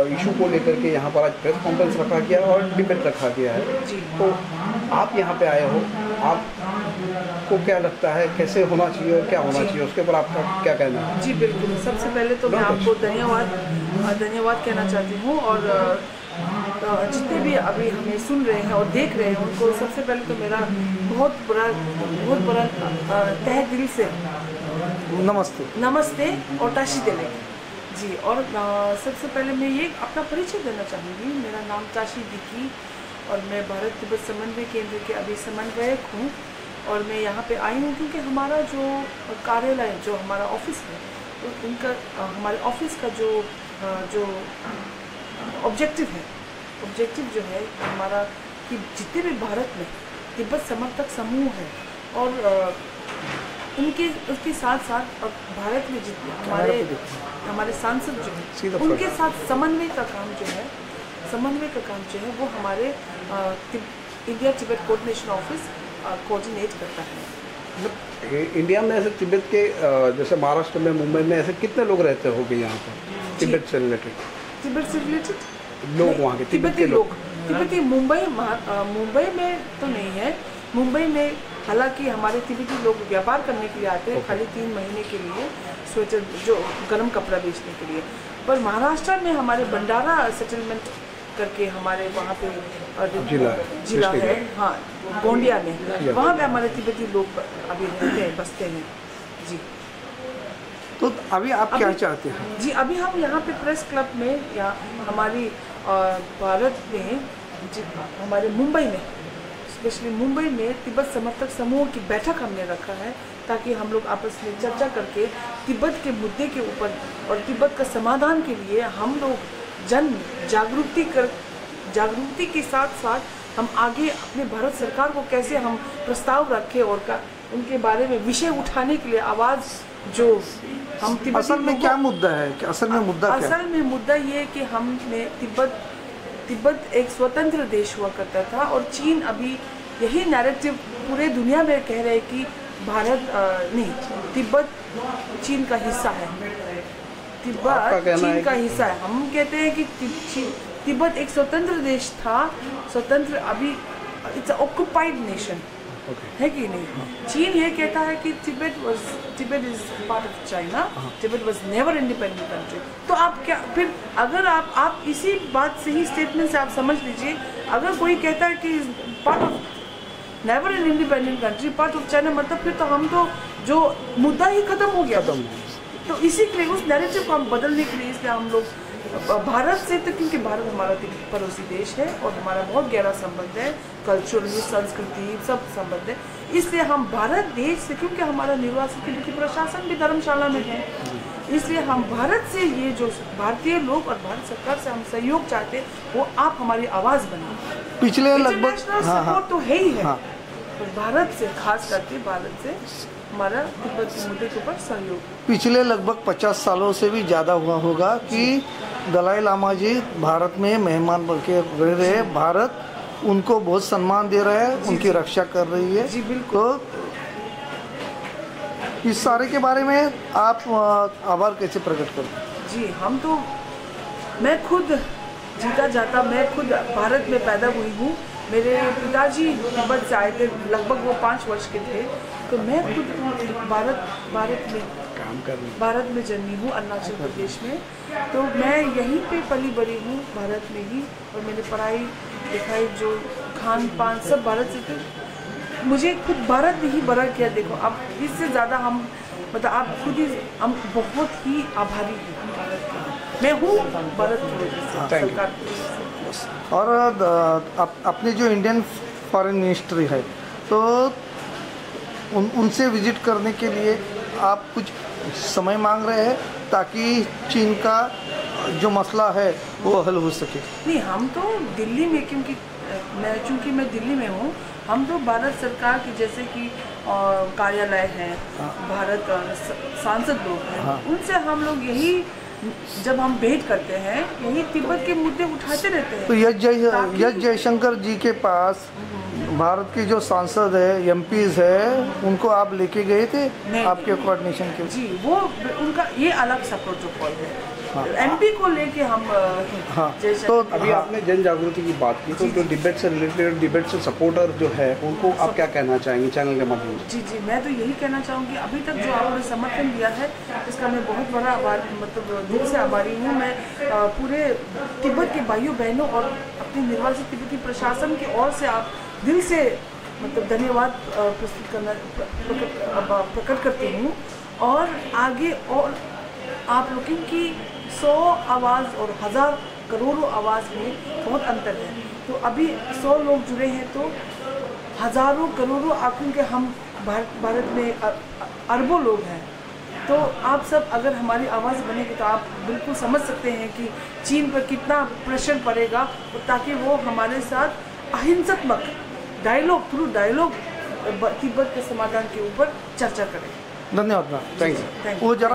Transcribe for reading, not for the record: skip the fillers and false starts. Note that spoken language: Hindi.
इशू को लेकर के यहाँ पर आज प्रेस कॉन्फ्रेंस रखा गया और डिबेट रखा गया है। तो आप यहाँ पे आए हो, आपको क्या लगता है कैसे होना चाहिए और क्या होना चाहिए, उसके ऊपर आपका क्या कहना है? जी बिल्कुल, सबसे पहले तो मैं आपको धन्यवाद कहना चाहती हूँ, और जितने भी अभी हमें सुन रहे हैं और देख रहे हैं उनको सबसे पहले तो मेरा बहुत बड़ा तहे दिल से नमस्ते और ताशी देने जी। और सबसे पहले मैं ये अपना परिचय देना चाहूँगी। मेरा नाम ताशी दिकी और मैं भारत तिब्बत समन्वय केंद्र के अभी समन्वयक हूँ, और मैं यहाँ पे आई हूँ क्योंकि हमारा जो कार्यालय, जो हमारा ऑफिस है, तो उनका हमारे ऑफिस का जो ऑब्जेक्टिव जो है हमारा, कि जितने भी भारत में तिब्बत समर्थक समूह है और उसके साथ साथ भारत में जितने हमारे सांसद जो है उनके साथ समन्वय का काम जो है वो हमारे India Tibet coordination office coordinate करता है। इंडिया में ऐसे तिब्बत के जैसे महाराष्ट्र में, मुंबई में ऐसे कितने लोग रहते होंगे यहाँ पर तिब्बत से रिलेटेड लोग, वहाँ के तिब्बती लोग? तिब्बती मुंबई में तो नहीं है। मुंबई में हालांकि हमारे तिब्बती लोग व्यापार करने के लिए आते हैं, खाली 3 महीने के लिए, स्वेटर जो गर्म कपड़ा बेचने के लिए। पर महाराष्ट्र में हमारे भंडारा सेटलमेंट करके हमारे वहाँ पे जिला है, हाँ, गोंडिया में, वहाँ पे हमारे तिब्बती लोग अभी रहते हैं, बसते हैं जी। तो अभी आप क्या चाहते हैं? जी अभी हम यहाँ पे प्रेस क्लब में, या हमारी भारत में, हमारे मुंबई में, स्पेशली मुंबई में तिब्बत समर्थक समूह की बैठक हमने रखा है, ताकि हम लोग आपस में चर्चा करके तिब्बत के मुद्दे के ऊपर और तिब्बत का समाधान के लिए हम लोग जागरूकता के साथ साथ हम आगे अपने भारत सरकार को कैसे हम प्रस्ताव रखें, और उनके बारे में विषय उठाने के लिए आवाज़ जो हम असल में क्या मुद्दा है? असल में मुद्दा ये है कि हमने तिब्बत एक स्वतंत्र देश हुआ करता था, और चीन अभी यही नैरेटिव पूरे दुनिया में कह रहे हैं कि तिब्बत चीन का हिस्सा है। तिब्बत चीन का हिस्सा है। हम कहते हैं कि तिब्बत एक स्वतंत्र देश था, स्वतंत्र, अभी इट्स ऑक्युपाइड नेशन है कि नहीं? चीन ये कहता है कि Tibet is part of China, Tibet was never independent country. तो आप क्या, फिर अगर आप इसी बात से ही, स्टेटमेंट से आप समझ लीजिए, अगर कोई कहता है कि part of never an independent country, part of China, मतलब फिर तो हम तो जो मुद्दा ही खत्म हो गया। तो इसी के लिए उस नैरेटिव को हम बदलने के लिए, इसलिए हम लोग भारत से, तो क्योंकि भारत हमारा पड़ोसी देश है और हमारा बहुत गहरा संबंध है, कल्चरली, संस्कृति, सब संबंध है, इसलिए हम भारत देश से, क्योंकि हमारा निर्वासित प्रशासन भी धर्मशाला में है, इसलिए हम भारत से, ये जो भारतीय लोग और भारत सरकार से हम सहयोग चाहते हैं, वो आप हमारी आवाज़ बने। पिछले लगभग सपोर्ट तो है ही है, तो भारत से, खास करके भारत से हमारा तिब्बत के मुद्दे के ऊपर सहयोग। पिछले लगभग 50 सालों से भी ज़्यादा हुआ होगा कि दलाई लामा जी भारत में मेहमान बनके रह रहे हैं, भारत उनको बहुत सम्मान दे रहा है, उनकी रक्षा कर रही है। जी बिल्कुल। तो इस सारे के बारे में आप आभार कैसे प्रकट करते? जी मैं खुद जीता जाता, मैं खुद भारत में पैदा हुई हूँ। मेरे पिताजी तिब्बत से आए थे, लगभग वो 5 वर्ष के थे, तो मैं खुद भारत में जन्मी हूँ, अरुणाचल प्रदेश में। तो मैं यहीं पे पली बड़ी हूँ, भारत में ही, और मैंने पढ़ाई लिखाई, जो खान पान, सब भारत से थे। मुझे खुद भारत ने ही बड़ा किया। देखो अब इससे ज़्यादा हम, मतलब आप खुद ही, हम बहुत ही आभारी हैं भारत के। मैं हूँ भारत की सरकार की। और अपने जो इंडियन फॉरेन मिनिस्ट्री है, तो उनसे विजिट करने के लिए आप कुछ समय मांग रहे हैं, ताकि चीन का जो मसला है वो हल हो सके? नहीं, हम तो दिल्ली में, चूँकि मैं दिल्ली में हूँ, हम तो भारत सरकार की, जैसे कि कार्यालय है, भारत सांसद लोग हैं, उनसे हम लोग यही, जब हम भेंट करते हैं, यही तिब्बत के मुद्दे उठाते रहते हैं। तो यश जयशंकर जी के पास भारत के जो सांसद है, एमपीज है, उनको आप लेके गए थे आपके कोऑर्डिनेशन के? जी, वो उनका ये अलग सा प्रोटोकॉल है। MP को लेके हम हाँ, जैसे तो अभी आपने जन जागृति की बात की, तो जो डिबेट से रिलेटेड, डिबेट से सपोर्टर जो है उनको आप क्या कहना चाहेंगे चैनल के माध्यम से? जी, मैं तो यही कहना चाहूँगी, अभी तक जो आपने समर्थन दिया है इसका मैं बहुत बड़ा आभार, मतलब दिल से आभारी हूँ। मैं पूरे तिब्बत के भाइयों बहनों और अपने निर्वासित तिब्बती प्रशासन की ओर से आप दिल से मतलब धन्यवाद प्रकट करती हूँ। और आगे और आप लोगों की 100 आवाज़ और 1000 करोड़ों आवाज़ में बहुत अंतर है। तो अभी 100 लोग जुड़े हैं तो हज़ारों करोड़ों आंकड़ों के हम भारत में अरबों लोग हैं। तो आप सब अगर हमारी आवाज़ बनेगी तो आप बिल्कुल समझ सकते हैं कि चीन पर कितना प्रेशर पड़ेगा, ताकि वो हमारे साथ अहिंसात्मक डायलॉग थ्रू डायलॉग तिब्बत के समाधान के ऊपर चर्चा करें। धन्यवाद मैम, थैंक यू। वो जरा